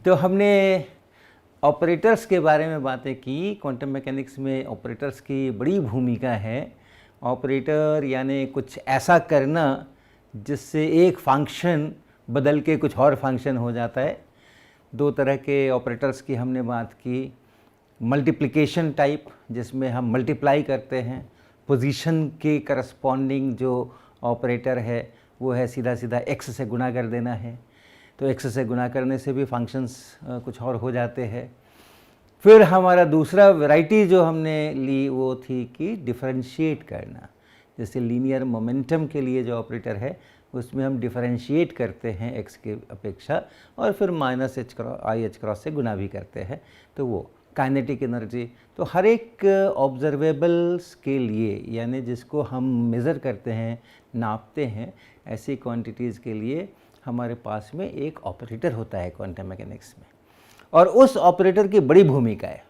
तो हमने ऑपरेटर्स के बारे में बातें की। क्वांटम मैकेनिक्स में ऑपरेटर्स की बड़ी भूमिका है। ऑपरेटर यानी कुछ ऐसा करना जिससे एक फंक्शन बदल के कुछ और फंक्शन हो जाता है। दो तरह के ऑपरेटर्स की हमने बात की। मल्टीप्लिकेशन टाइप, जिसमें हम मल्टीप्लाई करते हैं, पोजीशन के करस्पॉन्डिंग जो ऑपरेटर है वो है सीधा सीधा x से गुणा कर देना है, तो x से गुणा करने से भी फंक्शंस कुछ और हो जाते हैं। फिर हमारा दूसरा वैरायटी जो हमने ली वो थी कि डिफरेंशिएट करना। जैसे लीनियर मोमेंटम के लिए जो ऑपरेटर है उसमें हम डिफरेंशिएट करते हैं x के अपेक्षा और फिर माइनस आई एच क्रॉस से गुना भी करते हैं, तो वो काइनेटिक एनर्जी। तो हर एक ऑब्जर्वेबल्स के लिए, यानी जिसको हम मेज़र करते हैं, नापते हैं, ऐसी क्वांटिटीज़ के लिए हमारे पास में एक ऑपरेटर होता है क्वांटम मैकेनिक्स में। और उस ऑपरेटर की बड़ी भूमिका है,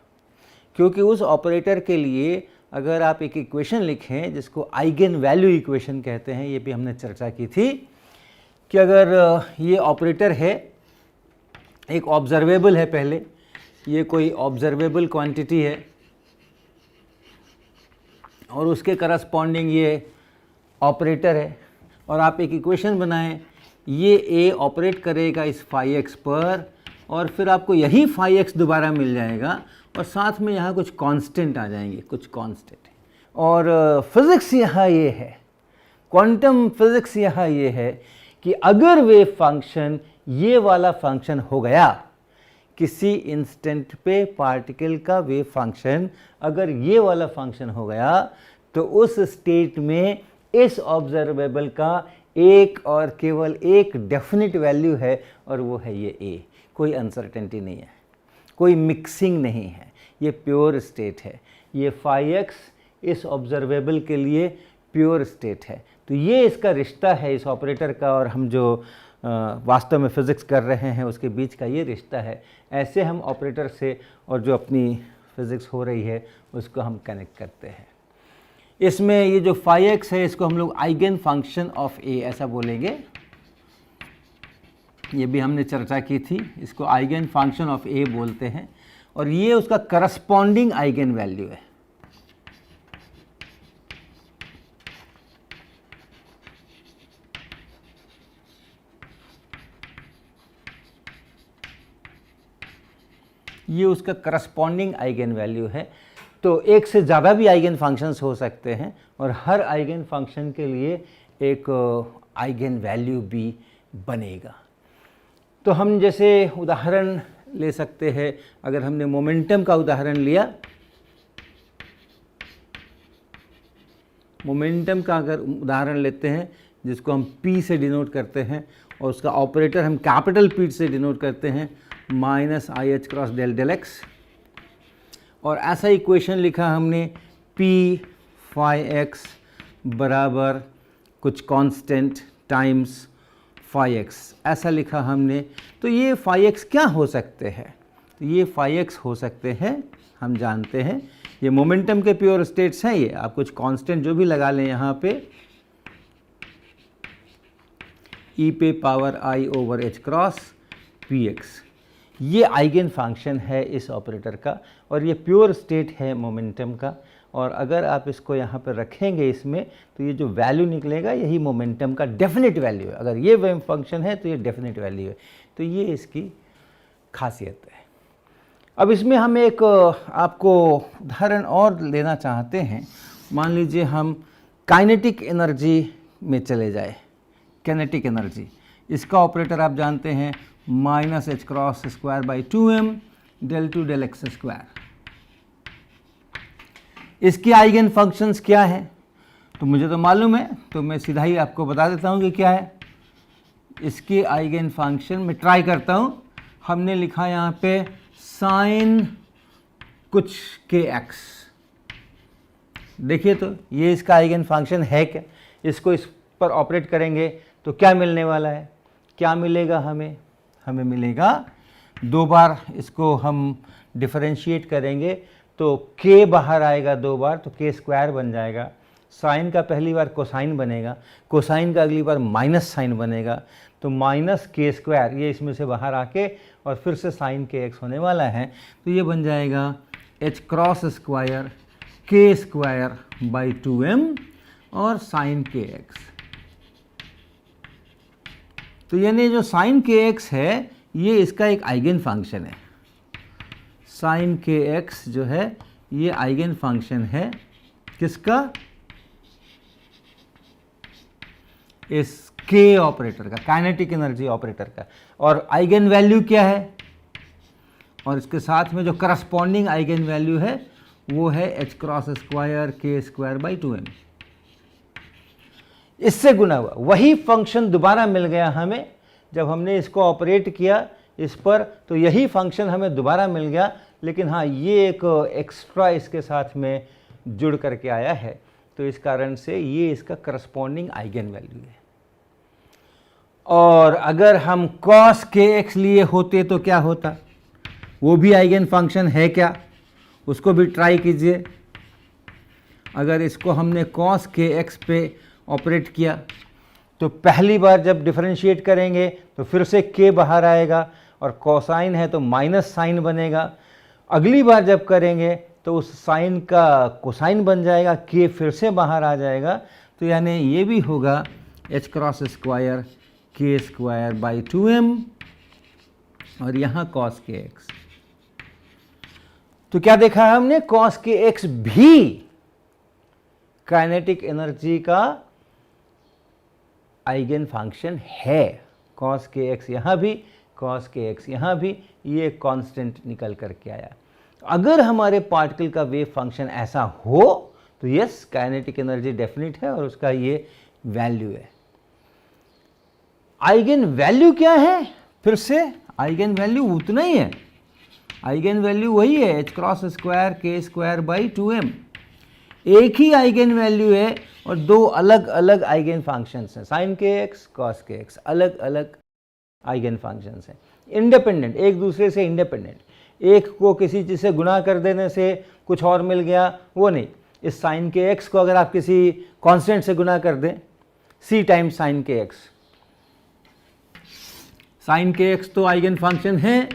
क्योंकि उस ऑपरेटर के लिए अगर आप एक इक्वेशन लिखें जिसको आइगन वैल्यू इक्वेशन कहते हैं, ये भी हमने चर्चा की थी कि अगर ये ऑपरेटर है, एक ऑब्जर्वेबल है, पहले ये कोई ऑब्जर्वेबल क्वांटिटी है और उसके करस्पॉन्डिंग ये ऑपरेटर है, और आप एक इक्वेशन बनाएं, ये a ऑपरेट करेगा इस फाई एक्स पर और फिर आपको यही फाई एक्स दोबारा मिल जाएगा और साथ में यहाँ कुछ कांस्टेंट आ जाएंगे, कुछ कांस्टेंट। और फिज़िक्स यहाँ ये है, क्वांटम फिज़िक्स यहाँ ये है कि अगर वेव फंक्शन ये वाला फंक्शन हो गया, किसी इंस्टेंट पे पार्टिकल का वेव फंक्शन अगर ये वाला फंक्शन हो गया, तो उस स्टेट में इस ऑब्जर्वेबल का एक और केवल एक डेफिनेट वैल्यू है और वो है ये a। कोई अनसर्टेनिटी नहीं है, कोई मिक्सिंग नहीं है, ये प्योर स्टेट है। ये फाई एक्स इस ऑब्जर्वेबल के लिए प्योर स्टेट है। तो ये इसका रिश्ता है इस ऑपरेटर का और हम जो वास्तव में फ़िज़िक्स कर रहे हैं उसके बीच का ये रिश्ता है। ऐसे हम ऑपरेटर से और जो अपनी फ़िज़िक्स हो रही है उसको हम कनेक्ट करते हैं। इसमें ये जो फाई एक्स है इसको हम लोग आइगन फंक्शन ऑफ ए ऐसा बोलेंगे, ये भी हमने चर्चा की थी। इसको आइगन फंक्शन ऑफ ए बोलते हैं और ये उसका करस्पॉन्डिंग आइगन वैल्यू है। ये उसका करस्पॉन्डिंग आइगन वैल्यू है। तो एक से ज़्यादा भी आइगन फंक्शंस हो सकते हैं और हर आइगन फंक्शन के लिए एक आइगन वैल्यू भी बनेगा। तो हम जैसे उदाहरण ले सकते हैं, अगर हमने मोमेंटम का उदाहरण लिया, मोमेंटम का अगर उदाहरण लेते हैं जिसको हम p से डिनोट करते हैं और उसका ऑपरेटर हम कैपिटल P से डिनोट करते हैं, minus I H cross del del x, और ऐसा इक्वेशन लिखा हमने p फाई एक्स बराबर कुछ कांस्टेंट टाइम्स फाई एक्स, ऐसा लिखा हमने। तो ये फाई एक्स क्या हो सकते हैं? तो ये फाई एक्स हो सकते हैं, हम जानते हैं ये मोमेंटम के प्योर स्टेट्स हैं। ये आप कुछ कांस्टेंट जो भी लगा लें यहाँ पे, e पे power i over h cross px, ये आइगन फंक्शन है इस ऑपरेटर का और ये प्योर स्टेट है मोमेंटम का। और अगर आप इसको यहाँ पर रखेंगे इसमें, तो ये जो वैल्यू निकलेगा यही मोमेंटम का डेफिनेट वैल्यू है। अगर ये वेव फंक्शन है तो ये डेफिनेट वैल्यू है। तो ये इसकी खासियत है। अब इसमें हम एक आपको उदाहरण और लेना चाहते हैं। मान लीजिए हम काइनेटिक एनर्जी में चले जाए। काइनेटिक एनर्जी, इसका ऑपरेटर आप जानते हैं minus H cross square by 2m del to del x square. इसकी आइगन फंक्शंस क्या है? तो मुझे तो मालूम है, तो मैं सीधा ही आपको बता देता हूँ कि क्या है। इसकी आइगन फंक्शन मैं ट्राई करता हूँ। हमने लिखा यहाँ पे साइन कुछ के एक्स। देखिए तो ये इसका आइगन फंक्शन है क्या? इसको इस पर ऑपरेट करेंगे तो क्या मिलने वाला है? क्या मिलेगा हमें? हमें मिलेगा, दो बार इसको हम डिफरेंशिएट करेंगे तो k बाहर आएगा दो बार, तो k स्क्वायर बन जाएगा। साइन का पहली बार कोसाइन बनेगा, कोसाइन का अगली बार माइनस साइन बनेगा, तो माइनस के स्क्वायर ये इसमें से बाहर आके और फिर से साइन के एक्स होने वाला है। तो ये बन जाएगा एच क्रॉस स्क्वायर के स्क्वायर बाई 2m और साइन के एक्स। तो यानी जो साइन के एक्स है ये इसका एक आइगन फंक्शन है। साइन के एक्स जो है ये आइगन फंक्शन है किसका? इस के ऑपरेटर का, काइनेटिक एनर्जी ऑपरेटर का। और आइगन वैल्यू क्या है? और इसके साथ में जो करस्पॉन्डिंग आइगन वैल्यू है वो है एच क्रॉस स्क्वायर के स्क्वायर बाई 2m। इससे गुना हुआ वही फंक्शन दोबारा मिल गया हमें जब हमने इसको ऑपरेट किया इस पर, तो यही फंक्शन हमें दोबारा मिल गया, लेकिन हाँ ये एक एक्स्ट्रा इसके साथ में जुड़ करके आया है, तो इस कारण से ये इसका करस्पॉन्डिंग आइगन वैल्यू है। और अगर हम cos के एक्स लिए होते तो क्या होता? वो भी आइगन फंक्शन है क्या? उसको भी ट्राई कीजिए। अगर इसको हमने cos के एक्स पे ऑपरेट किया तो पहली बार जब डिफरेंशिएट करेंगे तो फिर से k बाहर आएगा और कोसाइन है तो माइनस साइन बनेगा। अगली बार जब करेंगे तो उस साइन का कोसाइन बन जाएगा, k फिर से बाहर आ जाएगा। तो यानी ये भी होगा एच क्रॉस स्क्वायर के स्क्वायर बाई 2m और यहाँ cos के एक्स। तो क्या देखा है हमने? cos के एक्स भी काइनेटिक एनर्जी का आइगन फंक्शन है। cos के एक्स यहाँ भी, cos के एक्स यहाँ भी, ये कांस्टेंट निकल करके आया। अगर हमारे पार्टिकल का वेव फंक्शन ऐसा हो तो यस, काइनेटिक एनर्जी डेफिनेट है और उसका ये वैल्यू है। आइगन वैल्यू क्या है? फिर से आइगन वैल्यू उतना ही है, आइगन वैल्यू वही है एच क्रॉस स्क्वायर के स्क्वायर बाई 2m। एक ही आइगन वैल्यू है और दो अलग अलग आइगन फंक्शंस हैं, sign k x, cos k x, अलग अलग आइगन फंक्शंस हैं, इंडिपेंडेंट, एक दूसरे से इंडिपेंडेंट। एक को किसी चीज़ से गुणा कर देने से कुछ और मिल गया, वो नहीं। इस साइन के एक्स को अगर आप किसी कांस्टेंट से गुणा कर दें, c times sign k x, sign k x तो आइगन फंक्शन है।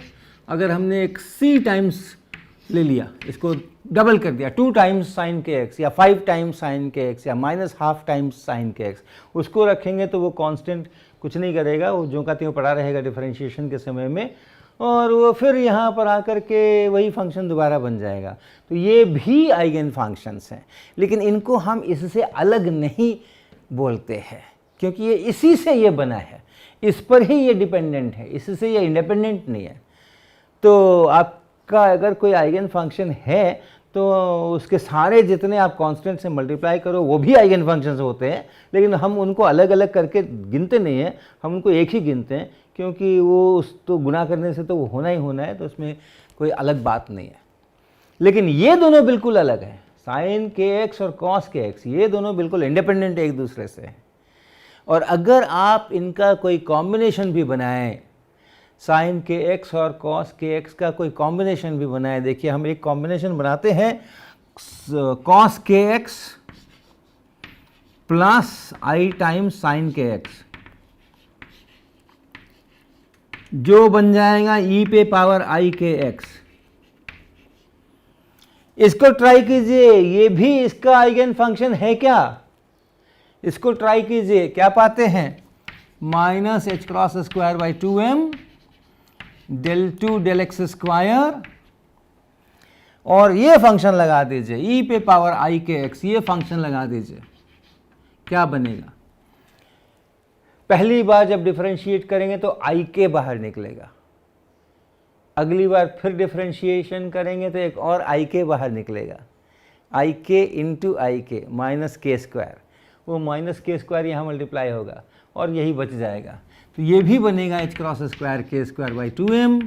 अगर हमने एक c टाइम्स ले लिया, इसको डबल कर दिया, 2 टाइम्स साइन के एक्स या 5 टाइम्स साइन के एक्स या -½ टाइम्स साइन के एक्स, उसको रखेंगे तो वो कांस्टेंट कुछ नहीं करेगा, वो जो का त्यों पड़ा रहेगा डिफरेंशिएशन के समय में, और वो फिर यहाँ पर आकर के वही फंक्शन दोबारा बन जाएगा। तो ये भी आइगन फंक्शंस हैं, लेकिन इनको हम इससे अलग नहीं बोलते हैं क्योंकि ये इसी से ये बना है, इस पर ही ये डिपेंडेंट है, इससे ये इंडिपेंडेंट नहीं है। तो आपका अगर कोई आइगन फंक्शन है तो उसके सारे जितने आप कांस्टेंट से मल्टीप्लाई करो वो भी आइगन फंक्शंस होते हैं, लेकिन हम उनको अलग अलग करके गिनते नहीं हैं, हम उनको एक ही गिनते हैं क्योंकि वो उस तो गुना करने से तो वो होना ही होना है, तो उसमें कोई अलग बात नहीं है। लेकिन ये दोनों बिल्कुल अलग हैं, साइन के एक्स और कॉस के एक्स, ये दोनों बिल्कुल इंडिपेंडेंट एक दूसरे से हैं। और अगर आप इनका कोई कॉम्बिनेशन भी बनाएं, साइन के एक्स और कॉस के एक्स का कोई कॉम्बिनेशन भी बनाएं, देखिए हम एक कॉम्बिनेशन बनाते हैं, कॉस के एक्स प्लस आई टाइम्स साइन के एक्स, जो बन जाएगा e पे पावर i के x। इसको ट्राई कीजिए, ये भी इसका आइगन फंक्शन है क्या? इसको ट्राई कीजिए, क्या पाते हैं? Minus H cross square by 2m del 2 del x square, और ये फंक्शन लगा दीजिए e पे पावर i के x, ये फंक्शन लगा दीजिए, क्या बनेगा? पहली बार जब डिफरेंशिएट करेंगे तो i के बाहर निकलेगा, अगली बार फिर डिफरेंशिएशन करेंगे तो एक और i के बाहर निकलेगा, i के इंटू आई के माइनस के स्क्वायर, वो माइनस के स्क्वायर यहाँ मल्टीप्लाई होगा और यही बच जाएगा। तो ये भी बनेगा एच क्रॉस स्क्वायर के स्क्वायर बाई 2m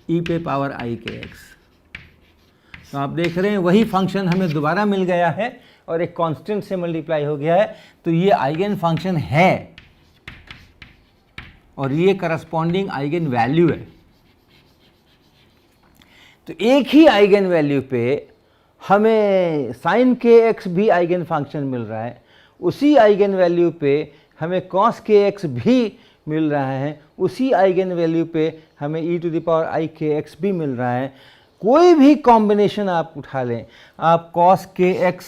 ई पे पावर i के x। तो आप देख रहे हैं वही फंक्शन हमें दोबारा मिल गया है और एक कांस्टेंट से मल्टीप्लाई हो गया है, तो ये आइगन फंक्शन है और ये करस्पॉन्डिंग आइगन वैल्यू है। तो एक ही आइगन वैल्यू पे हमें साइन के एक्स भी आइगन फंक्शन मिल रहा है, उसी आइगन वैल्यू पे हमें कॉस के एक्स भी मिल रहा है, उसी आइगन वैल्यू पे हमें ई टू द पावर आई के एक्स भी मिल रहा है। कोई भी कॉम्बिनेशन आप उठा लें, आप कॉस के एक्स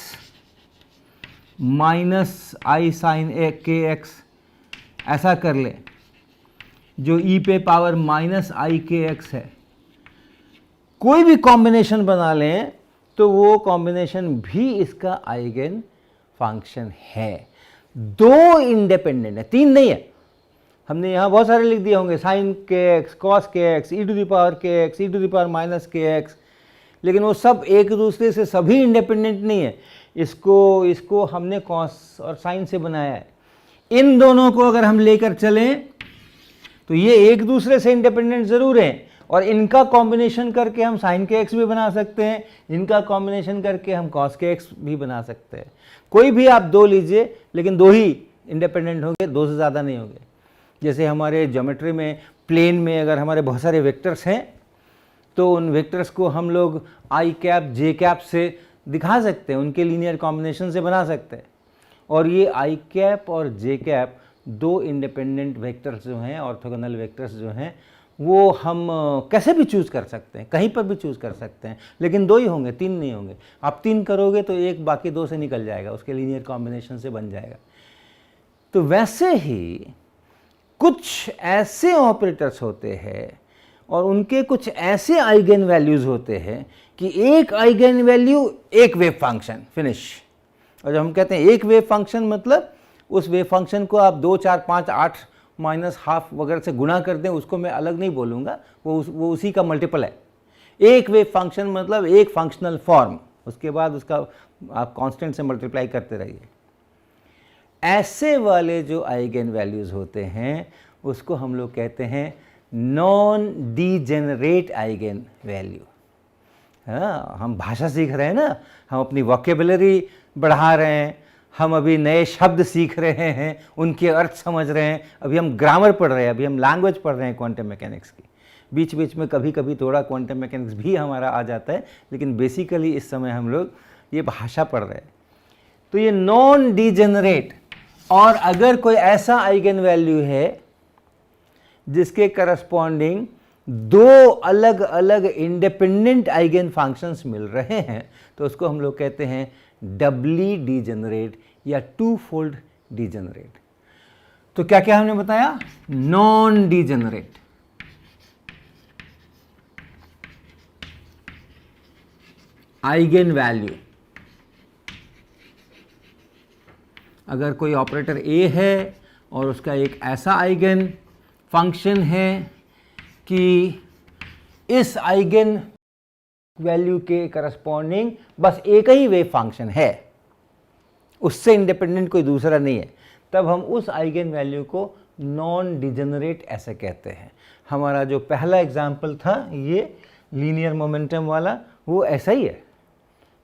माइनस आई साइन के एक्स ऐसा कर लें, जो ई पे पावर माइनस आई के एक्स है, कोई भी कॉम्बिनेशन बना लें तो वो कॉम्बिनेशन भी इसका आइगन फंक्शन है। दो इंडिपेंडेंट है, तीन नहीं है। हमने यहाँ बहुत सारे लिख दिए होंगे, sine k x, cos k x, e to the power k x, e to the power minus k x, लेकिन वो सब एक दूसरे से सभी इंडिपेंडेंट नहीं है। इसको हमने कॉस और साइन से बनाया है। इन दोनों को अगर हम लेकर चलें तो ये एक दूसरे से इंडिपेंडेंट ज़रूर हैं, और इनका कॉम्बिनेशन करके हम साइन के एक्स भी बना सकते हैं, इनका कॉम्बिनेशन करके हम कॉस के एक्स भी बना सकते हैं। कोई भी आप दो लीजिए, लेकिन दो ही इंडिपेंडेंट होंगे, दो से ज़्यादा नहीं होंगे। जैसे हमारे ज्योमेट्री में प्लेन में अगर हमारे बहुत सारे वेक्टर्स हैं तो उन वेक्टर्स को हम लोग आई कैप जे कैप से दिखा सकते हैं, उनके लीनियर कॉम्बिनेशन से बना सकते हैं। और ये आई कैप और जे कैप दो इंडिपेंडेंट वेक्टर्स जो हैं, ऑर्थोगोनल वेक्टर्स जो हैं, वो हम कैसे भी चूज़ कर सकते हैं, कहीं पर भी चूज़ कर सकते हैं, लेकिन दो ही होंगे, तीन नहीं होंगे। आप तीन करोगे तो एक बाकी दो से निकल जाएगा, उसके लीनियर कॉम्बिनेशन से बन जाएगा। तो वैसे ही कुछ ऐसे ऑपरेटर्स होते हैं और उनके कुछ ऐसे आइगन वैल्यूज़ होते हैं कि एक आइगन वैल्यू एक वेव फंक्शन, फिनिश। और जब हम कहते हैं एक वेव फंक्शन, मतलब उस वेव फंक्शन को आप 2, 4, 5, 8 माइनस हाफ वगैरह से गुणा कर दें, उसको मैं अलग नहीं बोलूँगा, वो उसी का मल्टीपल है। एक वेव फंक्शन मतलब एक फंक्शनल फॉर्म, उसके बाद उसका आप कांस्टेंट से मल्टीप्लाई करते रहिए। ऐसे वाले जो आइगन वैल्यूज़ होते हैं उसको हम लोग कहते हैं नॉन डीजेनरेट आइगन वैल्यू। हाँ, हम भाषा सीख रहे हैं ना, हम अपनी वोकेबुलरी बढ़ा रहे हैं, हम अभी नए शब्द सीख रहे हैं, उनके अर्थ समझ रहे हैं, अभी हम ग्रामर पढ़ रहे हैं, अभी हम लैंग्वेज पढ़ रहे हैं क्वांटम मैकेनिक्स की। बीच बीच में कभी कभी थोड़ा क्वांटम मैकेनिक्स भी हमारा आ जाता है, लेकिन बेसिकली इस समय हम लोग ये भाषा पढ़ रहे हैं। तो ये नॉन डीजेनरेट, और अगर कोई ऐसा आइगन वैल्यू है जिसके करस्पॉन्डिंग दो अलग अलग इंडिपेंडेंट आइगन फंक्शंस मिल रहे हैं तो उसको हम लोग कहते हैं डबली डीजेनरेट या टू फोल्ड डीजेनरेट। तो क्या क्या हमने बताया? नॉन डीजेनरेट, आइगन वैल्यू, अगर कोई ऑपरेटर ए है और उसका एक ऐसा आइगन फंक्शन है कि इस आइगन वैल्यू के करस्पॉन्डिंग बस एक ही वेव फंक्शन है, उससे इंडिपेंडेंट कोई दूसरा नहीं है, तब हम उस आइगन वैल्यू को नॉन डिजेनरेट ऐसे कहते हैं। हमारा जो पहला एग्जाम्पल था ये लीनियर मोमेंटम वाला, वो ऐसा ही है,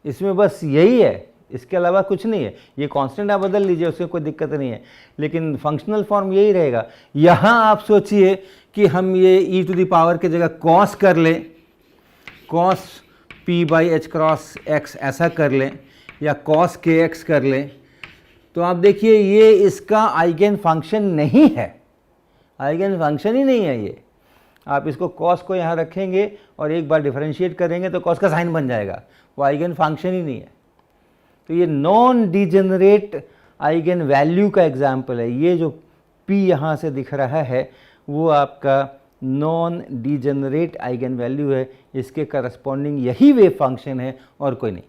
इसमें बस यही है, इसके अलावा कुछ नहीं है। ये कांस्टेंट आप बदल लीजिए, उससे कोई दिक्कत नहीं है, लेकिन फंक्शनल फॉर्म यही रहेगा। यहाँ आप सोचिए कि हम ये e टू द पावर के जगह कॉस कर लें, cos p by H cross x ऐसा कर लें, या कॉस के एक्स कर लें, तो आप देखिए ये इसका आइगन फंक्शन नहीं है, आइगन फंक्शन ही नहीं है ये। आप इसको कॉस को यहाँ रखेंगे और एक बार डिफरेंशिएट करेंगे तो कॉस का साइन बन जाएगा, वो आइगन फंक्शन ही नहीं है। तो ये नॉन डिजेनरेट आइगन वैल्यू का एग्जाम्पल है। ये जो p यहाँ से दिख रहा है वो आपका नॉन डिजेनरेट आइगन वैल्यू है, इसके करस्पॉन्डिंग यही वेव फंक्शन है और कोई नहीं।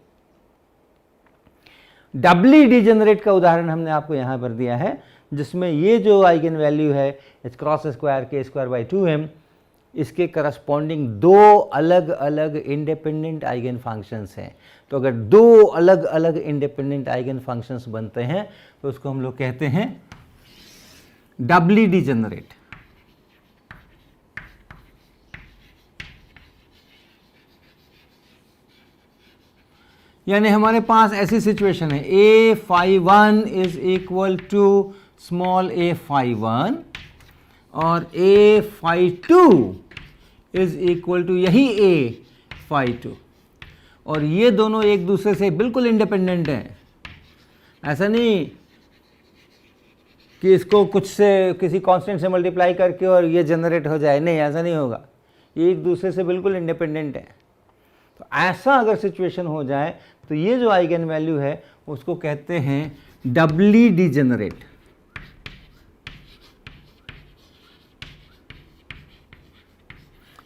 डबली डिजेनरेट का उदाहरण हमने आपको यहाँ पर दिया है, जिसमें ये जो आइगन वैल्यू है एच क्रॉस स्क्वायर के स्क्वायर बाई 2m, इसके करस्पॉन्डिंग दो अलग अलग इंडिपेंडेंट आइगन फंक्शंस हैं। तो अगर दो अलग अलग इंडिपेंडेंट आइगन फंक्शंस बनते हैं तो उसको हम लोग कहते हैं डबली डिजेनरेट। यानी हमारे पास ऐसी सिचुएशन है, a phi 1 is equal to small a phi 1 और a phi 2 is equal to यही a phi 2। और ये दोनों एक दूसरे से बिल्कुल इंडिपेंडेंट हैं। ऐसा नहीं कि इसको कुछ से किसी कांस्टेंट से मल्टीप्लाई करके और ये जनरेट हो जाए, नहीं, ऐसा नहीं होगा। ये एक दूसरे से बिल्कुल इंडिपेंडेंट है। तो ऐसा अगर सिचुएशन हो जाए तो ये जो आइगन वैल्यू है उसको कहते हैं डबली डिजेनरेट।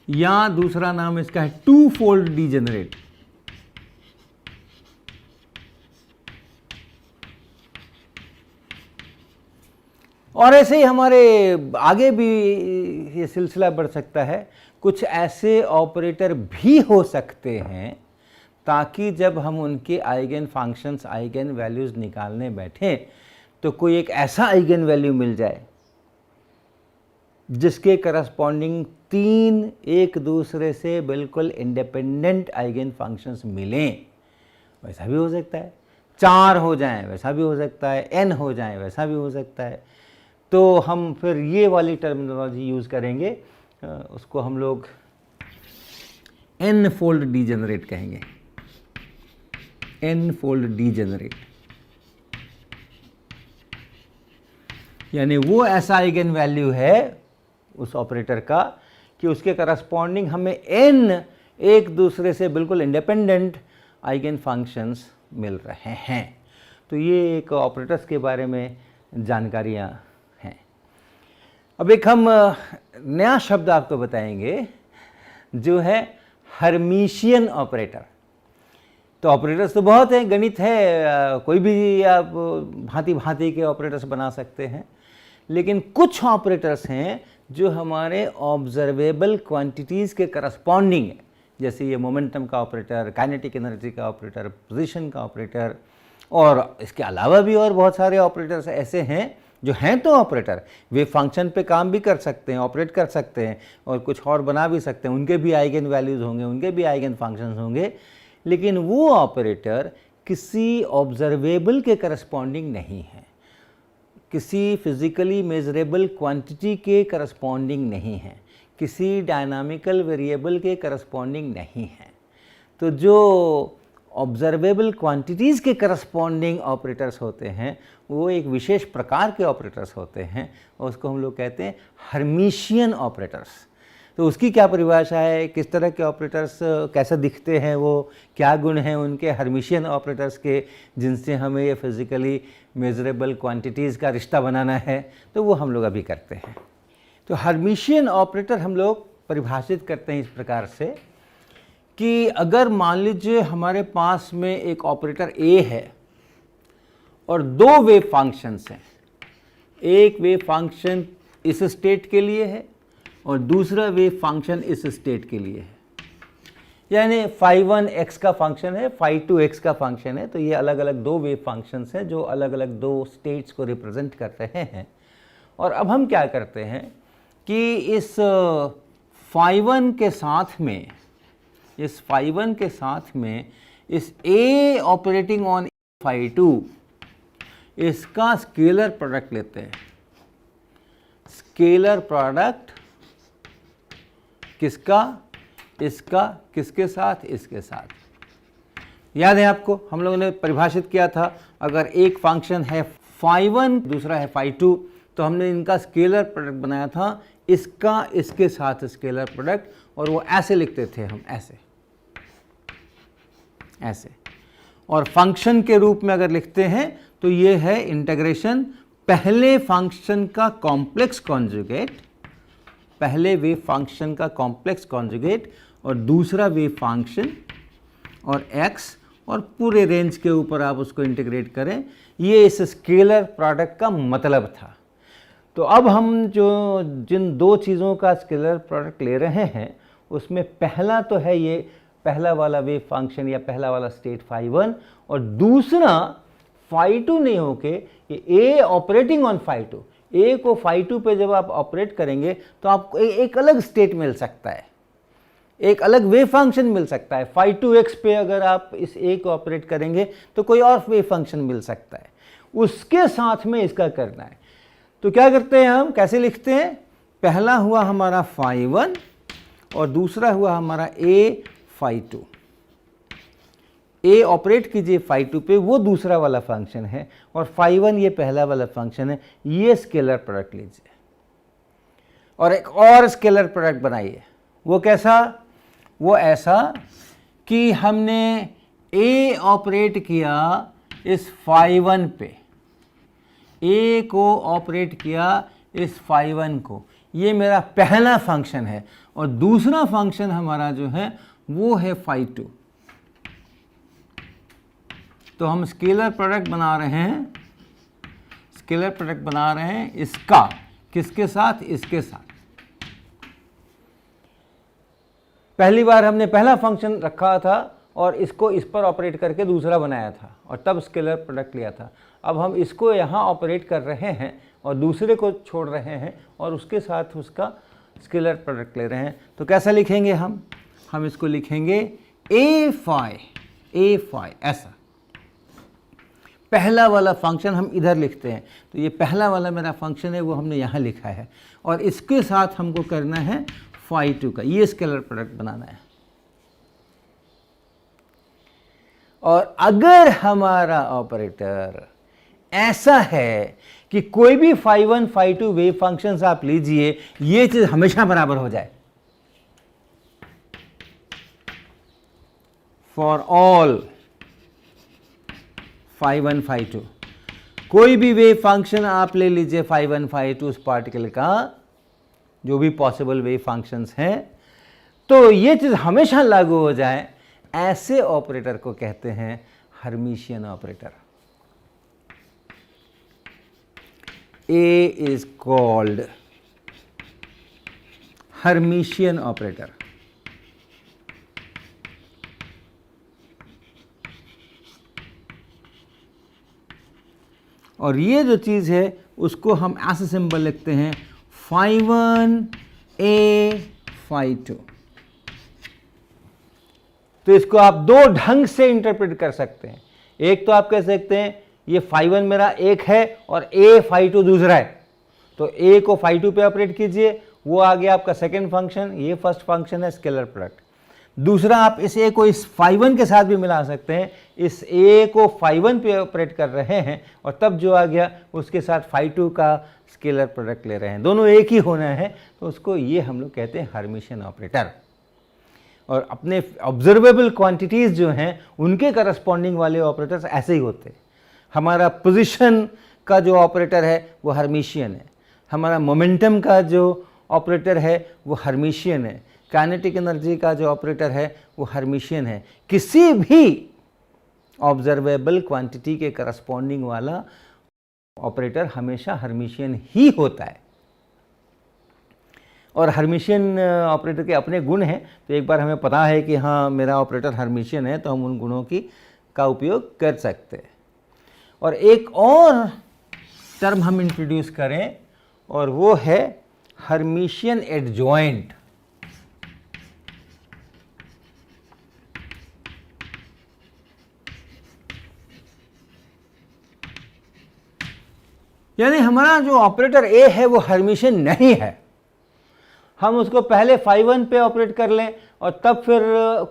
या दूसरा नाम इसका है टू फोल्ड डिजेनरेट। और ऐसे ही हमारे आगे भी ये सिलसिला बढ़ सकता है। कुछ ऐसे ऑपरेटर भी हो सकते हैं ताकि जब हम उनके आइगन फंक्शंस, आइगन वैल्यूज निकालने बैठें तो कोई एक ऐसा आइगन वैल्यू मिल जाए जिसके करस्पॉन्डिंग 3 एक दूसरे से बिल्कुल इंडिपेंडेंट आइगन फंक्शंस मिलें। वैसा भी हो सकता है, 4 हो जाएं वैसा भी हो सकता है, n हो जाएं वैसा भी हो सकता है। तो हम फिर ये वाली टर्मिनोलॉजी यूज़ करेंगे, उसको हम लोग n फोल्ड डीजेनरेट कहेंगे। n फोल्ड डीजेनरेट यानी वो ऐसा आइगन वैल्यू है उस ऑपरेटर का कि उसके करस्पॉन्डिंग हमें n एक दूसरे से बिल्कुल इंडिपेंडेंट आइगन फंक्शंस मिल रहे हैं। तो ये एक ऑपरेटर्स के बारे में जानकारियाँ हैं। अब एक हम नया शब्द आपको बताएंगे जो है हर्मिशियन ऑपरेटर। तो ऑपरेटर्स तो बहुत हैं, गणित है, कोई भी आप भांति भांति के ऑपरेटर्स बना सकते हैं, लेकिन कुछ ऑपरेटर्स हैं जो हमारे ऑब्जर्वेबल क्वांटिटीज़ के करस्पॉन्डिंग है। जैसे ये मोमेंटम का ऑपरेटर, काइनेटिक एनर्जी का ऑपरेटर, पोजीशन का ऑपरेटर, और इसके अलावा भी और बहुत सारे ऑपरेटर्स ऐसे हैं जो हैं तो ऑपरेटर, वे फंक्शन पे काम भी कर सकते हैं, ऑपरेट कर सकते हैं और कुछ और बना भी सकते हैं। उनके भी आइगन वैल्यूज़ होंगे, उनके भी आइगन फंक्शंस होंगे, लेकिन वो ऑपरेटर किसी ऑब्जर्वेबल के करस्पॉन्डिंग नहीं है, किसी फिजिकली मेजरेबल क्वांटिटी के करस्पॉन्डिंग नहीं है, किसी डायनामिकल वेरिएबल के करस्पॉन्डिंग नहीं है। तो जो ऑब्जर्वेबल क्वांटिटीज़ के करस्पॉन्डिंग ऑपरेटर्स होते हैं वो एक विशेष प्रकार के ऑपरेटर्स होते हैं और उसको हम लोग कहते हैं हर्मिशियन ऑपरेटर्स। तो उसकी क्या परिभाषा है, किस तरह के ऑपरेटर्स कैसे दिखते हैं, वो क्या गुण हैं उनके हर्मिशियन ऑपरेटर्स के जिनसे हमें ये फिज़िकली मेजरेबल क्वांटिटीज़ का रिश्ता बनाना है, तो वो हम लोग अभी करते हैं। तो हर्मिशियन ऑपरेटर हम लोग परिभाषित करते हैं इस प्रकार से कि अगर मान लीजिए हमारे पास में एक ऑपरेटर A है और 2 वेव फंक्शंस हैं, एक वेव फंक्शन इस स्टेट के लिए है और दूसरा वेव फंक्शन इस स्टेट के लिए है, यानी phi1 x का फंक्शन है, phi2 x का फंक्शन है। तो ये अलग अलग 2 वेव फंक्शंस हैं जो अलग अलग 2 स्टेट्स को रिप्रेजेंट कर रहे हैं। और अब हम क्या करते हैं कि इस phi1 के साथ में, इस phi1 के साथ में इस A ऑपरेटिंग ऑन phi2 इसका स्केलर प्रोडक्ट लेते हैं। स्केलर प्रोडक्ट किसका, इसका, किसके साथ, इसके साथ। याद है आपको हम लोगों ने परिभाषित किया था, अगर एक फंक्शन है phi1 दूसरा है phi2 तो हमने इनका स्केलर प्रोडक्ट बनाया था, इसका इसके साथ स्केलर प्रोडक्ट, और वो ऐसे लिखते थे हम, ऐसे ऐसे। और फंक्शन के रूप में अगर लिखते हैं तो ये है इंटीग्रेशन पहले फंक्शन का कॉम्प्लेक्स कॉन्जुगेट, पहले वेव फंक्शन का कॉम्प्लेक्स कॉन्जुगेट और दूसरा वेव फंक्शन और x, और पूरे रेंज के ऊपर आप उसको इंटीग्रेट करें। ये इस स्केलर प्रोडक्ट का मतलब था। तो अब हम जो जिन 2 चीज़ों का स्केलर प्रोडक्ट ले रहे हैं उसमें पहला तो है ये पहला वाला वेव फंक्शन या पहला वाला स्टेट phi1, और दूसरा phi2 नहीं होके ये A operating on phi2। A को phi2 पे जब आप ऑपरेट करेंगे तो आपको एक अलग स्टेट मिल सकता है, एक अलग वेव फंक्शन मिल सकता है। phi2x पे अगर आप इस A को ऑपरेट करेंगे तो कोई और वेव फंक्शन मिल सकता है, उसके साथ में इसका करना है। तो क्या करते हैं हम, कैसे लिखते हैं, पहला हुआ हमारा phi1 और दूसरा हुआ हमारा A phi2। ए ऑपरेट कीजिए फाई 2 पे, वो दूसरा वाला फंक्शन है, और फाई 1 ये पहला वाला फंक्शन है। ये स्केलर प्रोडक्ट लीजिए और एक और स्केलर प्रोडक्ट बनाइए। वो कैसा? वो ऐसा कि हमने ए ऑपरेट किया इस फाई 1 पे, ए को ऑपरेट किया इस फाई 1 को, ये मेरा पहला फंक्शन है, और दूसरा फंक्शन हमारा जो है वो है फाई 2। तो हम स्केलर प्रोडक्ट बना रहे हैं, स्केलर प्रोडक्ट बना रहे हैं इसका, किसके साथ? इसके साथ। पहली बार हमने पहला फंक्शन रखा था और इसको इस पर ऑपरेट करके दूसरा बनाया था और तब स्केलर प्रोडक्ट लिया था। अब हम इसको यहाँ ऑपरेट कर रहे हैं और दूसरे को छोड़ रहे हैं और उसके साथ उसका स्केलर प्रोडक्ट ले रहे हैं। तो कैसा लिखेंगे हम इसको लिखेंगे ए फाई, ऐसा। पहला वाला फंक्शन हम इधर लिखते हैं, तो ये पहला वाला मेरा फंक्शन है वो हमने यहाँ लिखा है, और इसके साथ हमको करना है फाई 2 का, ये स्केलर प्रोडक्ट बनाना है। और अगर हमारा ऑपरेटर ऐसा है कि कोई भी फाई 1 फाई 2 वेव फंक्शंस आप लीजिए, ये चीज हमेशा बराबर हो जाए, फॉर ऑल फाई 1 फाई 2, कोई भी वेव फंक्शन आप ले लीजिए फाई 1 फाई 2 उस पार्टिकल का, जो भी पॉसिबल वेव फंक्शंस हैं, तो ये चीज हमेशा लागू हो जाए, ऐसे ऑपरेटर को कहते हैं Hermitian operator. A is called Hermitian operator. और ये जो चीज है उसको हम ऐसे सिंबल लिखते हैं फाई 1 ए फाई 2। तो इसको आप दो ढंग से इंटरप्रेट कर सकते हैं। एक तो आप कह सकते हैं ये फाई 1 मेरा एक है और ए फाई 2 दूसरा है, तो ए को फाई 2 पे ऑपरेट कीजिए, वो आ गया आपका सेकेंड फंक्शन, ये फर्स्ट फंक्शन है स्केलर प्रोडक्ट। दूसरा आप इस ए को इस फाई 1 के साथ भी मिला सकते हैं, इस ए को फाई 1 पे ऑपरेट कर रहे हैं और तब जो आ गया उसके साथ फाई 2 का स्केलर प्रोडक्ट ले रहे हैं, दोनों एक ही होना है, तो उसको ये हम लोग कहते हैं हर्मिशियन ऑपरेटर। और अपने ऑब्जर्वेबल क्वांटिटीज जो हैं उनके करस्पॉन्डिंग वाले ऑपरेटर्स ऐसे ही होते हैं। हमारा पोजीशन का जो ऑपरेटर है वो हर्मिशियन है, हमारा मोमेंटम का जो ऑपरेटर है वो हर्मिशियन है, काइनेटिक एनर्जी का जो ऑपरेटर है वो हर्मिशियन है। किसी भी ऑब्जर्वेबल क्वांटिटी के करस्पॉन्डिंग वाला ऑपरेटर हमेशा हर्मिशियन ही होता है। और हर्मिशियन ऑपरेटर के अपने गुण हैं, तो एक बार हमें पता है कि हाँ मेरा ऑपरेटर हर्मिशियन है, तो हम उन गुणों का उपयोग कर सकते हैं। और एक और टर्म हम इंट्रोड्यूस करें और वो है हर्मिशियन एडजॉइंट। यानी हमारा जो ऑपरेटर ए है वो हर्मिशियन नहीं है, हम उसको पहले फाई 1 पे ऑपरेट कर लें और तब फिर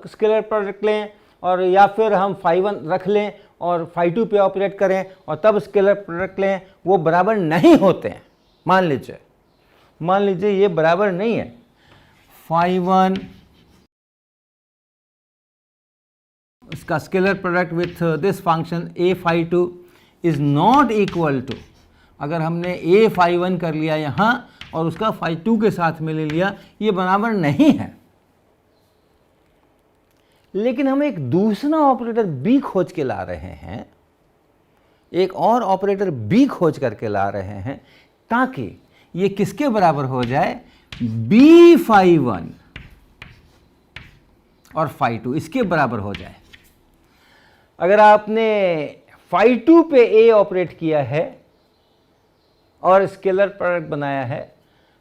स्केलर प्रोडक्ट लें, और या फिर हम फाई 1 रख लें और फाई 2 पे ऑपरेट करें और तब स्केलर प्रोडक्ट लें, वो बराबर नहीं होते हैं। मान लीजिए ये बराबर नहीं है। फाई 1 इसका scalar product with this function a phi 2 is not equal to, अगर हमने ए फाई 1 कर लिया यहाँ और उसका फाई 2 के साथ में ले लिया, ये बराबर नहीं है। लेकिन हम एक दूसरा ऑपरेटर बी खोज के ला रहे हैं, एक और ऑपरेटर बी खोज करके ला रहे हैं, ताकि ये किसके बराबर हो जाए, बी फाई 1 और फाई 2 इसके बराबर हो जाए। अगर आपने फाई 2 पे ए ऑपरेट किया है और स्केलर प्रोडक्ट बनाया है,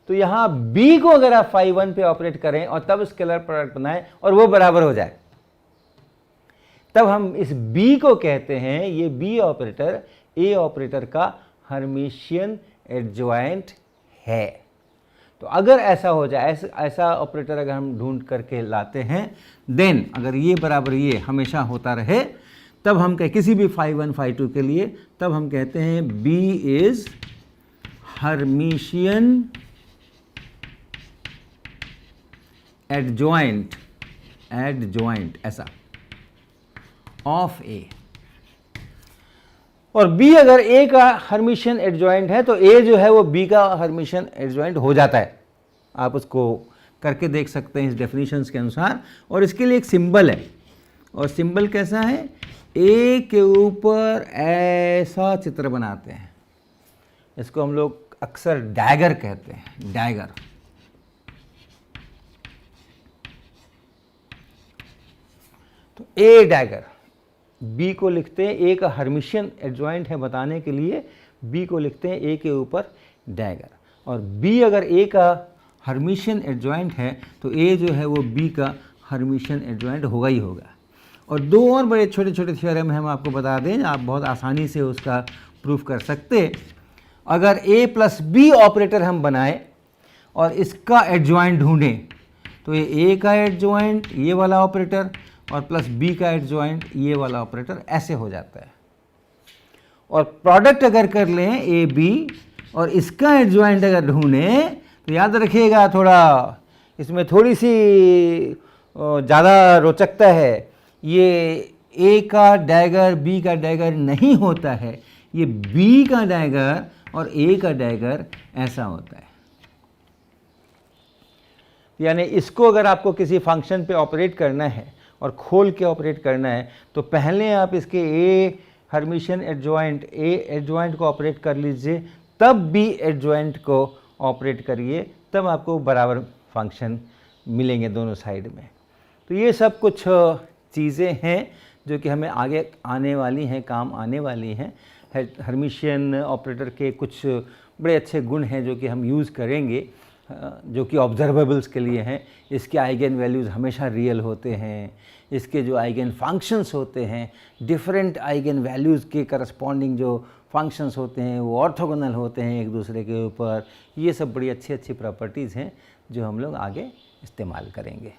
तो यहां b को अगर आप फाई 1 पे ऑपरेट करें और तब स्केलर प्रोडक्ट बनाएं और वो बराबर हो जाए, तब हम इस b को कहते हैं, ये b ऑपरेटर a ऑपरेटर का हर्मिशियन एडजॉइंट है। तो अगर ऐसा हो जाए, ऐसा ऑपरेटर अगर हम ढूंढ करके लाते हैं, देन अगर ये बराबर ये हमेशा होता रहे, तब हम कह किसी भी phi 1 phi 2 के लिए, तब हम कहते हैं B इज हर्मिशियन एडजॉइंट ऐसा ऑफ A। और B अगर A का हर्मिशियन एडजॉइंट है तो A जो है वो B का हर्मिशियन एडजॉइंट हो जाता है। आप उसको करके देख सकते हैं इस डेफिनेशंस के अनुसार। और इसके लिए एक सिंबल है, और सिंबल कैसा है, A के ऊपर ऐसा चित्र बनाते हैं, इसको हम लोग अक्सर डैगर कहते हैं, डैगर। तो A डैगर, B को लिखते हैं, A का हर्मिशियन एडजॉइंट है बताने के लिए B को लिखते हैं A के ऊपर डैगर। और B अगर A का हर्मिशियन एडजॉइंट है तो A जो है वो B का हर्मिशियन एडजॉइंट होगा ही होगा। और दो और बड़े छोटे छोटे थ्योरम हम आपको बता दें, आप बहुत आसानी से उसका प्रूफ कर सकते। अगर A प्लस B ऑपरेटर हम बनाएं और इसका एडजॉइंट ढूंढें, तो ये A का एडजॉइंट ये वाला ऑपरेटर और प्लस B का एडजॉइंट ये वाला ऑपरेटर ऐसे हो जाता है। और प्रोडक्ट अगर कर लें AB और इसका एडजॉइंट अगर ढूंढें, तो याद रखिएगा थोड़ा इसमें थोड़ी सी ज़्यादा रोचकता है। ये A का डैगर B का डैगर नहीं होता है, ये B का डैगर और A का डैगर ऐसा होता है। यानी इसको अगर आपको किसी फंक्शन पे ऑपरेट करना है और खोल के ऑपरेट करना है, तो पहले आप इसके A हर्मिशियन एडजॉइंट को ऑपरेट कर लीजिए, तब B एडजॉइंट को ऑपरेट करिए, तब आपको बराबर फंक्शन मिलेंगे दोनों साइड में। तो ये सब कुछ चीज़ें हैं जो कि हमें आगे आने वाली हैं, काम आने वाली हैं। हर्मिशियन ऑपरेटर के कुछ बड़े अच्छे गुण हैं जो कि हम यूज़ करेंगे, जो कि ऑब्जर्वेबल्स के लिए हैं। इसके आइगन वैल्यूज़ हमेशा रियल होते हैं, इसके जो आइगन फंक्शंस होते हैं, डिफरेंट आइगन वैल्यूज़ के करस्पॉन्डिंग जो फंक्शंस होते हैं वो ऑर्थोगोनल होते हैं एक दूसरे के ऊपर। ये सब बड़ी अच्छी अच्छी प्रॉपर्टीज़ हैं जो हम लोग आगे इस्तेमाल करेंगे।